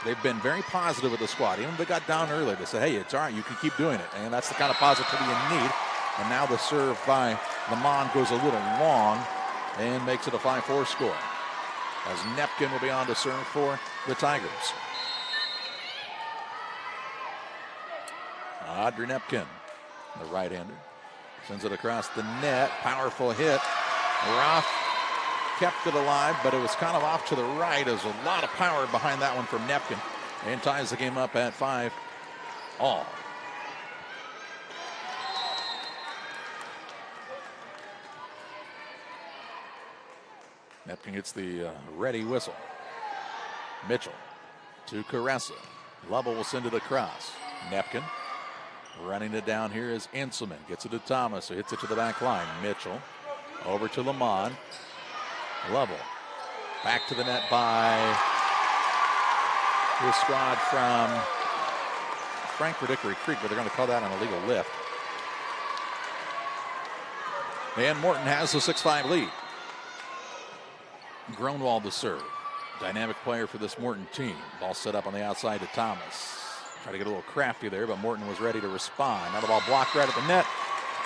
They've been very positive with the squad. Even if they got down early, they said, hey, it's all right, you can keep doing it. And that's the kind of positivity you need. And now the serve by Lamont goes a little long and makes it a 5-4 score. As Nepkin will be on to serve for the Tigers. Audrey Nepkin, the right-hander, sends it across the net. Powerful hit. Roth kept it alive, but it was kind of off to the right. There's a lot of power behind that one from Nepkin, and ties the game up at 5-all. Nepkin gets the ready whistle. Mitchell to Caressa. Lovell will send it across. Nepkin running it down here is Enselman. Gets it to Thomas, who hits it to the back line. Mitchell over to Lamont. Lovell back to the net by the squad from Frankfort Hickory Creek, but they're going to call that an illegal lift. And Morton has the 6-5 lead. Gronwald to serve. Dynamic player for this Morton team. Ball set up on the outside to Thomas. Try to get a little crafty there, but Morton was ready to respond. Now the ball blocked right at the net.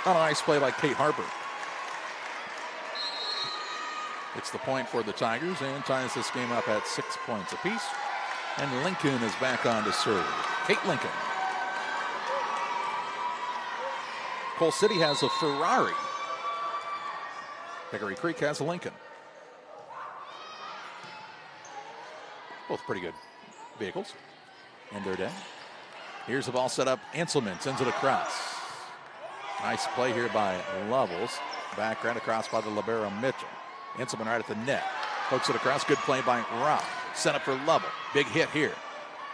Not a nice play by Kate Harper. It's the point for the Tigers and ties this game up at 6 points apiece. And Lincoln is back on to serve. Kate Lincoln. Coal City has a Ferrari. Hickory Creek has a Lincoln. Both pretty good vehicles in their day. Here's the ball set up. Enselman sends it across. Nice play here by Lovells. Back right across by the libero Mitchell. Enselman right at the net. Pokes it across. Good play by Roth. Set up for Lovell. Big hit here.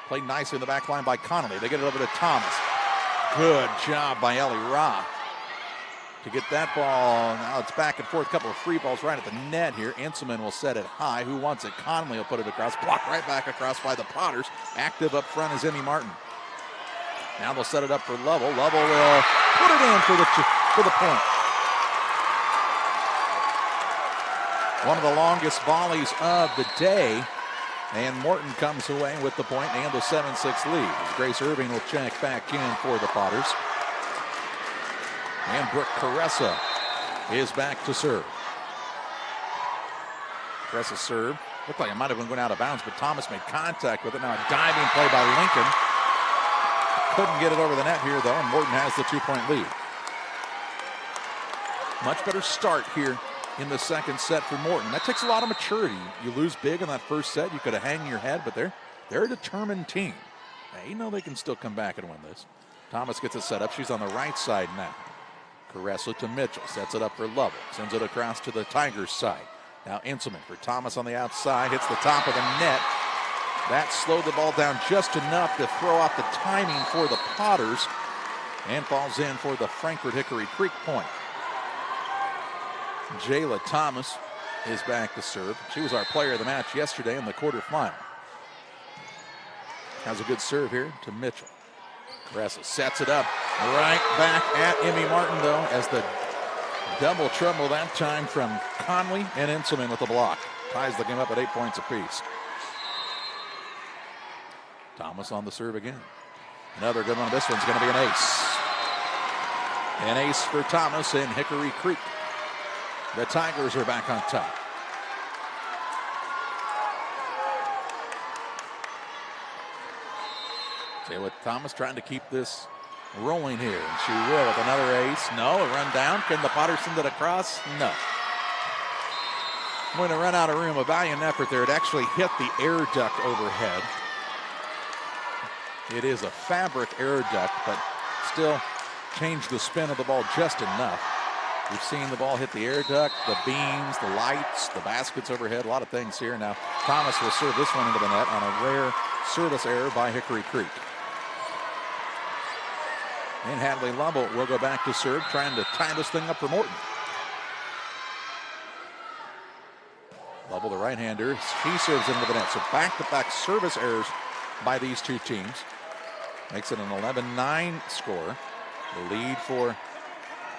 Played nicely in the back line by Connolly. They get it over to Thomas. Good job by Ellie Roth to get that ball. Now it's back and forth. A couple of free balls right at the net here. Enselman will set it high. Who wants it? Connolly will put it across. Blocked right back across by the Potters. Active up front is Emmy Martin. Now they'll set it up for Lovell. Lovell will put it in for the point. One of the longest volleys of the day. And Morton comes away with the point and a 7-6 lead. As Grace Irving will check back in for the Potters. And Brooke Caressa is back to serve. Caressa's serve looked like it might have been going out of bounds, but Thomas made contact with it. Now a diving play by Lincoln. Couldn't get it over the net here, though, and Morton has the 2-point lead. Much better start here in the second set for Morton. That takes a lot of maturity. You lose big in that first set. You could have hung your head, but they're a determined team. They know they can still come back and win this. Thomas gets it set up. She's on the right side now. Caressa to Mitchell. Sets it up for Lovell. Sends it across to the Tigers side. Now Inselman for Thomas on the outside. Hits the top of the net. That slowed the ball down just enough to throw off the timing for the Potters. And falls in for the Frankfort Hickory Creek point. Jayla Thomas is back to serve. She was our player of the match yesterday in the quarterfinal. Has a good serve here to Mitchell. Caressa sets it up right back at Emmy Martin, though, as the double trouble that time from Conley and Inselman with the block. Ties the game up at 8 points apiece. Thomas on the serve again. Another good one. This one's going to be an ace. An ace for Thomas in Hickory Creek. The Tigers are back on top. Jayla Thomas trying to keep this rolling here, and she will with another ace. No, a run down. Can the Potters send it across? No. Going to run out of room. A valiant effort there. It actually hit the air duct overhead. It is a fabric air duct, but still changed the spin of the ball just enough. We've seen the ball hit the air duct, the beams, the lights, the baskets overhead, a lot of things here. Now Thomas will serve this one into the net on a rare service error by Hickory Creek. And Hadley Lovell will go back to serve, trying to tie this thing up for Morton. Lovell, the right-hander, he serves into the net. So back-to-back service errors by these two teams. Makes it an 11-9 score. The lead for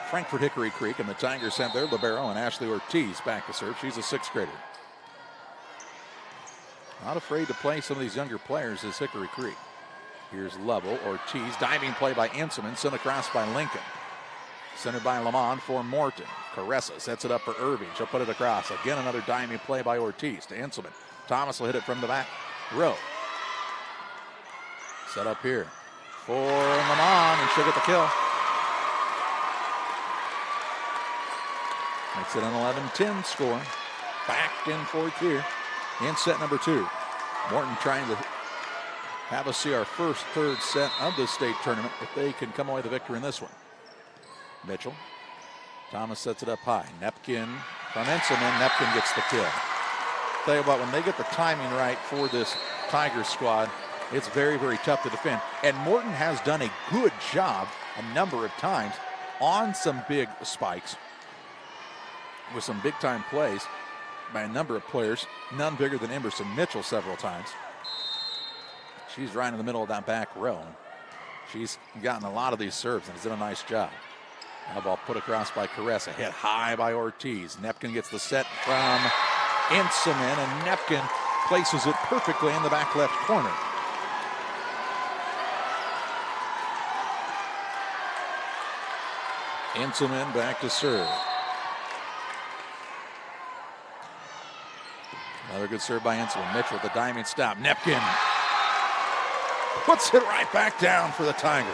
Frankfort Hickory Creek, and the Tigers sent their libero and Ashley Ortiz back to serve. She's a sixth grader. Not afraid to play some of these younger players is Hickory Creek. Here's Lovell, Ortiz, diving play by Inselman, sent across by Lincoln. Centered by Lamont for Morton. Caressa sets it up for Irving. She'll put it across. Again, another diving play by Ortiz to Inselman. Thomas will hit it from the back row. Set up here for Lamont, and she'll get the kill. Makes it an 11-10 score. Back and forth here in set number 2. Morton trying to have us see our first third set of the state tournament if they can come away the victor in this one. Mitchell. Thomas sets it up high. Nepkin from Inselman. Nepkin gets the kill. Tell you what, when they get the timing right for this Tigers squad, it's very, very tough to defend. And Morton has done a good job a number of times on some big spikes with some big-time plays by a number of players, none bigger than Emerson Mitchell several times. She's right in the middle of that back row. She's gotten a lot of these serves and has done a nice job. Now ball put across by Caressa, hit high by Ortiz. Nepkin gets the set from Inselman, and Nepkin places it perfectly in the back left corner. Inselman back to serve. Another good serve by Inselman. Mitchell with the diving stop. Nepkin puts it right back down for the Tigers.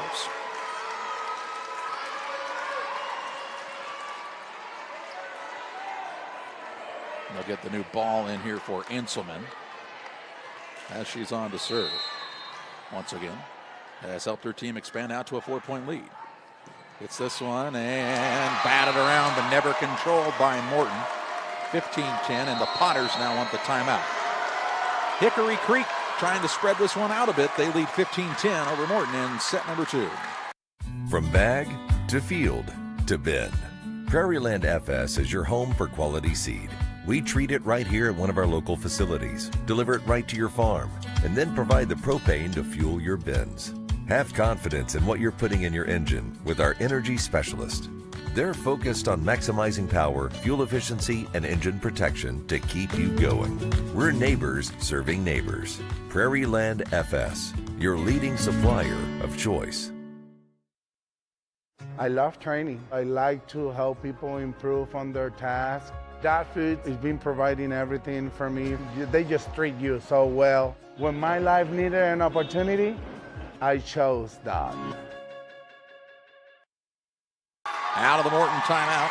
They'll get the new ball in here for Inselman as she's on to serve. Once again, has helped her team expand out to a 4-point lead. It's this one and batted around but never controlled by Morton. 15-10, and the Potters now want the timeout. Hickory Creek trying to spread this one out a bit. They lead 15-10 over Morton in set number 2. From bag to field to bin, Prairieland FS is your home for quality seed. We treat it right here at one of our local facilities, deliver it right to your farm, and then provide the propane to fuel your bins. Have confidence in what you're putting in your engine with our energy specialist. They're focused on maximizing power, fuel efficiency, and engine protection to keep you going. We're neighbors serving neighbors. Prairie Land FS, your leading supplier of choice. I love training. I like to help people improve on their tasks. That food has been providing everything for me. They just treat you so well. When my life needed an opportunity, I chose that. Out of the Morton timeout,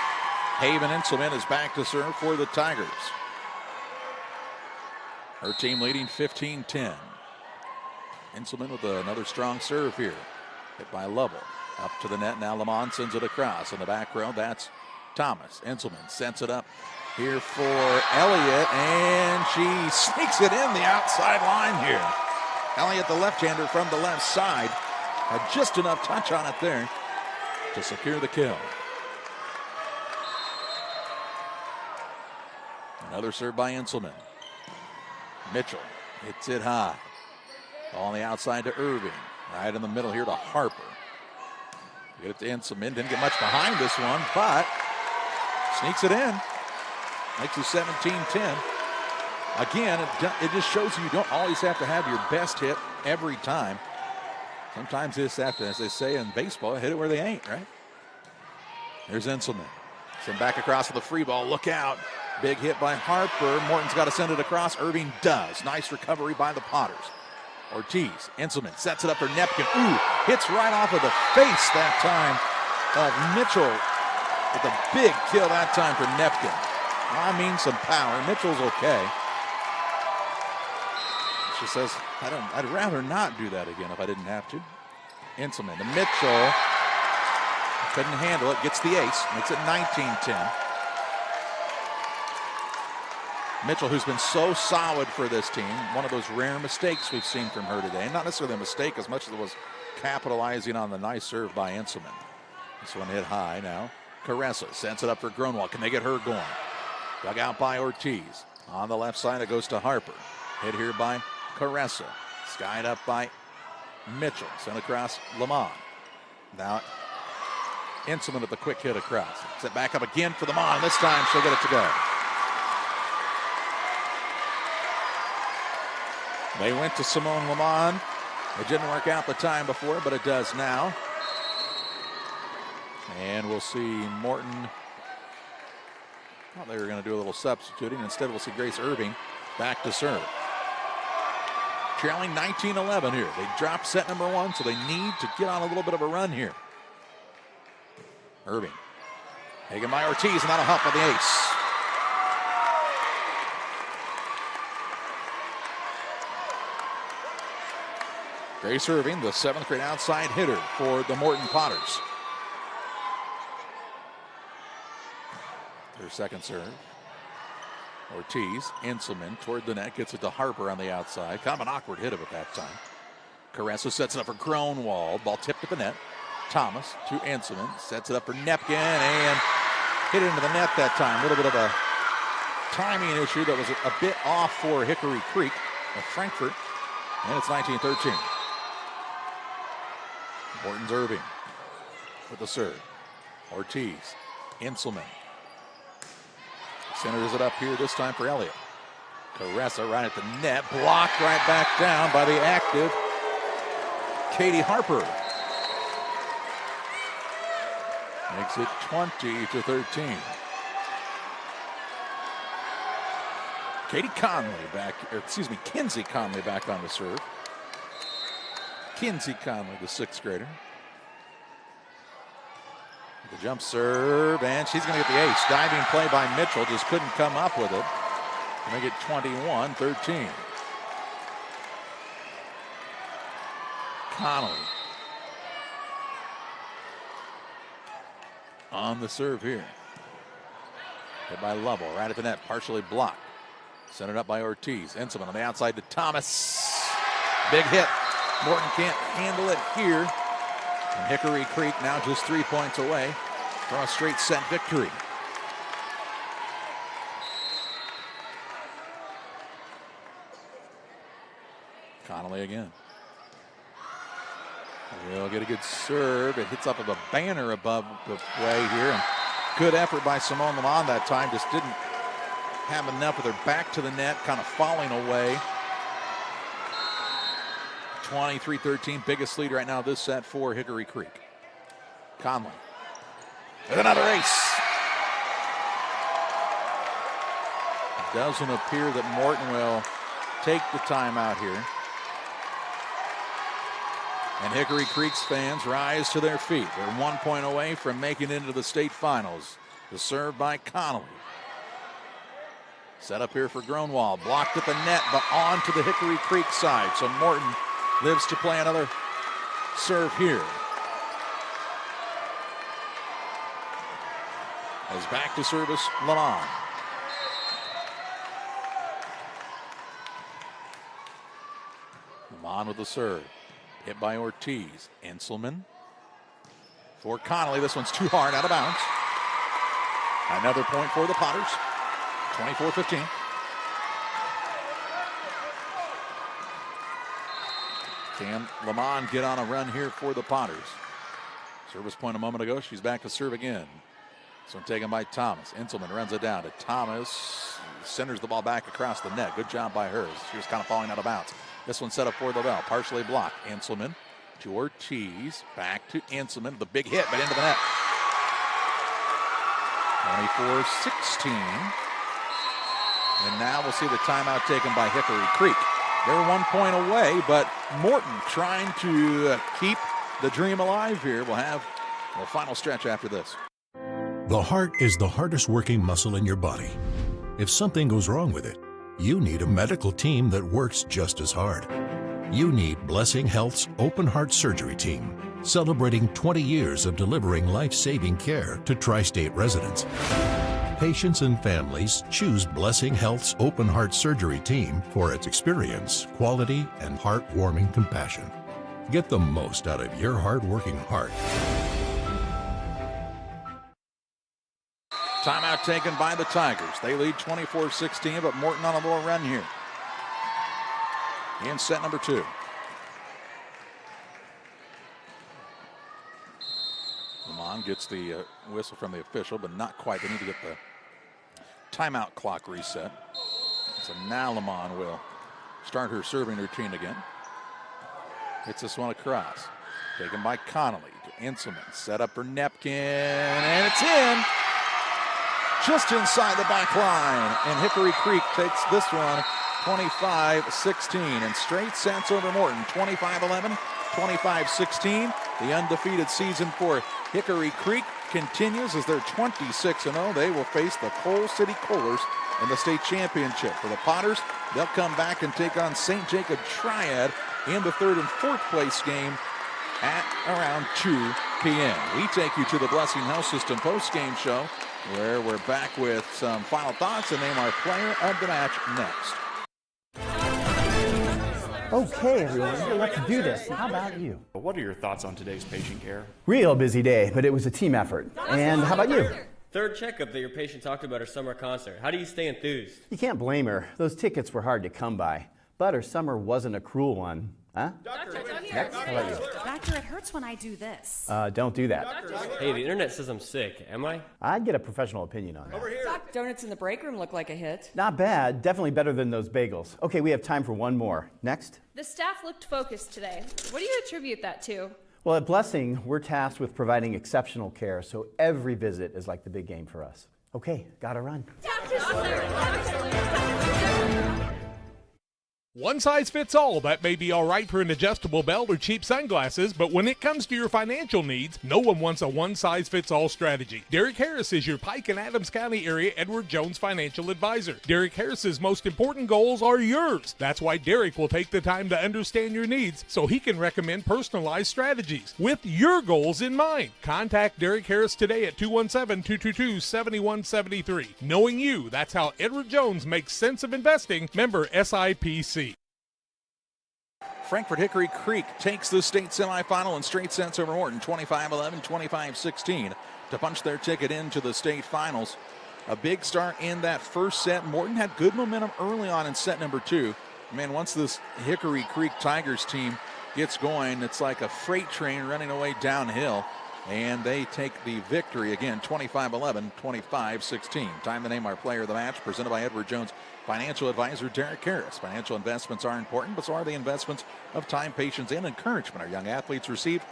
Haven Inselman is back to serve for the Tigers. Her team leading 15-10. Inselman with another strong serve here. Hit by Lovell. Up to the net now. Lamont sends it across. In the back row, that's Thomas. Inselman sets it up here for Elliott, and she sneaks it in the outside line here. Elliott, the left-hander from the left side, had just enough touch on it there to secure the kill. Another serve by Inselman. Mitchell hits it high. Ball on the outside to Irving. Right in the middle here to Harper. Get it to Inselman. Didn't get much behind this one, but sneaks it in. Makes it 17-10. Again, it just shows you don't always have to have your best hit every time. Sometimes you just have to, as they say in baseball, hit it where they ain't, right? There's Inselman. Send back across with the free ball. Look out. Big hit by Harper. Morton's got to send it across. Irving does. Nice recovery by the Potters. Ortiz. Inselman sets it up for Nepkin. Ooh, hits right off of the face that time of Mitchell with a big kill that time for Nepkin. I mean some power. Mitchell's okay. She says, I'd rather not do that again if I didn't have to. Inselman to Mitchell. Couldn't handle it. Gets the ace. Makes it 19-10. Mitchell, who's been so solid for this team, one of those rare mistakes we've seen from her today. Not necessarily a mistake as much as it was capitalizing on the nice serve by Inselman. This one hit high now. Caressa sends it up for Gronwald. Can they get her going? Dug out by Ortiz. On the left side, it goes to Harper. Hit here by Caressa. Skied up by Mitchell. Sent across Lamont. Now Inselman with the quick hit across. Set back up again for Lamont. This time she'll get it to go. They went to Simone Lamont. It didn't work out the time before, but it does now. And we'll see Morton. Thought they were going to do a little substituting. Instead, we'll see Grace Irving back to serve. Trailing 19-11 here. They dropped set number one, so they need to get on a little bit of a run here. Irving. Taken by Ortiz, and that'll help with the ace. Grace Irving, the 7th grade outside hitter for the Morton Potters. Their second serve. Ortiz, Inselman toward the net, gets it to Harper on the outside. Kind of an awkward hit of it that time. Caressa sets it up for Gronwald. Ball tipped at the net. Thomas to Inselman, sets it up for Nepkin and hit it into the net that time. A little bit of a timing issue that was a bit off for Hickory Creek of Frankfort. And it's 19-13. Morton's Irving with the serve. Ortiz, Inselman. Centers it up here this time for Elliott. Caressa right at the net. Blocked right back down by the active Katie Harper. Makes it 20-13. Kinsey Conley back on the serve. Kinsey Conley, the 6th grader. The jump serve, and she's going to get the ace. Diving play by Mitchell, just couldn't come up with it. Make it 21-13. Connolly on the serve here. Hit by Lovell, right at the net, partially blocked. Sent it up by Ortiz. Inselman on the outside to Thomas. Big hit. Morton can't handle it here. And Hickory Creek now just 3 points away from a straight set victory. Connolly again. He'll get a good serve. It hits up of a banner above the way here. And good effort by Simone Lamont that time. Just didn't have enough with her back to the net, kind of falling away. 23-13, biggest lead right now this set for Hickory Creek. Conley with another ace. It doesn't appear that Morton will take the timeout here. And Hickory Creek's fans rise to their feet. They're 1 point away from making it into the state finals. The serve by Connolly. Set up here for Gronwald. Blocked at the net, but on to the Hickory Creek side. So Morton lives to play another serve here. As back to service, Lamont. Lamont with the serve. Hit by Ortiz. Enselman for Connolly. This one's too hard, out of bounds. Another point for the Potters. 24-15. Can Lamont get on a run here for the Potters? Service point a moment ago. She's back to serve again. This one taken by Thomas. Enselman runs it down to Thomas. Centers the ball back across the net. Good job by her. She was kind of falling out of bounds. This one set up for the bell. Partially blocked. Enselman to Ortiz. Back to Enselman. The big hit, but into the net. 24-16. And now we'll see the timeout taken by Hickory Creek. They're 1 point away, but Morton trying to keep the dream alive here. We'll have the final stretch after this. The heart is the hardest working muscle in your body. If something goes wrong with it, you need a medical team that works just as hard. You need Blessing Health's Open Heart Surgery Team, celebrating 20 years of delivering life-saving care to tri-state residents. Patients and families choose Blessing Health's Open Heart Surgery Team for its experience, quality, and heartwarming compassion. Get the most out of your hard-working heart. Timeout taken by the Tigers. They lead 24-16, but Morton on a little run here. In set number 2. Lamont gets the whistle from the official, but not quite. They need to get the timeout clock reset. So now Lamont will start her serving routine again. Hits this one across. Taken by Connolly to Enselman. Set up for Nepkin, and it's in. Just inside the back line. And Hickory Creek takes this one 25-16. And straight sets over Morton. 25-11, 25-16. The undefeated season for Hickory Creek continues as they're 26-0. They will face the Coal City Coalers in the state championship. For the Potters, they'll come back and take on St. Jacob Triad in the 3rd and 4th place game at around 2 p.m. We take you to the Blessing Health System post-game show, where we're back with some final thoughts and name our player of the match next. Okay, everyone, let's do this. How about you? What are your thoughts on today's patient care? Real busy day, but it was a team effort. And how about you? Third checkup that your patient talked about her summer concert. How do you stay enthused? You can't blame her. Those tickets were hard to come by. But her summer wasn't a cruel one. Huh? Doctor, Next, how about you? Doctor, it hurts when I do this. Don't do that. Hey, the internet says I'm sick. Am I? I'd get a professional opinion on that. Doc, donuts in the break room look like a hit. Not bad. Definitely better than those bagels. Okay, we have time for one more. Next. The staff looked focused today. What do you attribute that to? Well, at Blessing, we're tasked with providing exceptional care, so every visit is like the big game for us. Okay, gotta run. One size fits all. That may be all right for an adjustable belt or cheap sunglasses, but when it comes to your financial needs, no one wants a one-size-fits-all strategy. Derek Harris is your Pike and Adams County area Edward Jones financial advisor. Derek Harris's most important goals are yours. That's why Derek will take the time to understand your needs so he can recommend personalized strategies with your goals in mind. Contact Derek Harris today at 217-222-7173. Knowing you, that's how Edward Jones makes sense of investing. Member SIPC. Frankfort Hickory Creek takes the state semifinal in straight sets over Morton, 25-11, 25-16, to punch their ticket into the state finals. A big start in that first set. Morton had good momentum early on in set number 2. Man, once this Hickory Creek Tigers team gets going. It's like a freight train running away downhill. And they take the victory again, 25-11, 25-16. Time to name our player of the match, presented by Edward Jones financial advisor Derek Harris. Financial investments are important, but so are the investments of time, patience, and encouragement our young athletes receive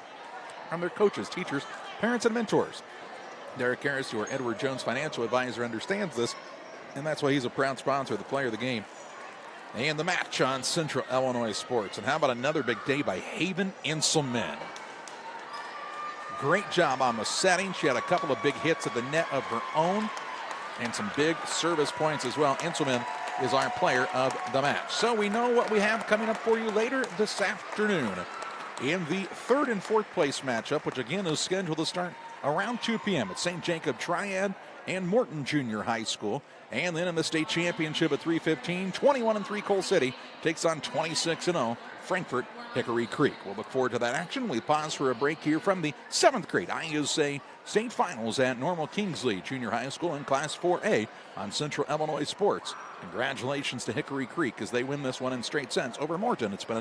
from their coaches, teachers, parents, and mentors. Derek Harris, your Edward Jones financial advisor, understands this, and that's why he's a proud sponsor of the player of the game and the match on Central Illinois Sports. And how about another big day by Haven Inselman? Great job on the setting. She had a couple of big hits at the net of her own and some big service points as well. Inselman is our player of the match. So we know what we have coming up for you later this afternoon in the third and fourth place matchup, which again is scheduled to start around 2 p.m. at St. Jacob Triad and Morton Junior High School. And then in the state championship at 3:15, 21-3 Coal City takes on 26-0 Frankfort Hickory Creek. We'll look forward to that action. We pause for a break here from the 7th grade IESA state finals at Normal Kingsley Junior High School in Class 4A on Central Illinois Sports. Congratulations to Hickory Creek as they win this one in straight sets over Morton. It's been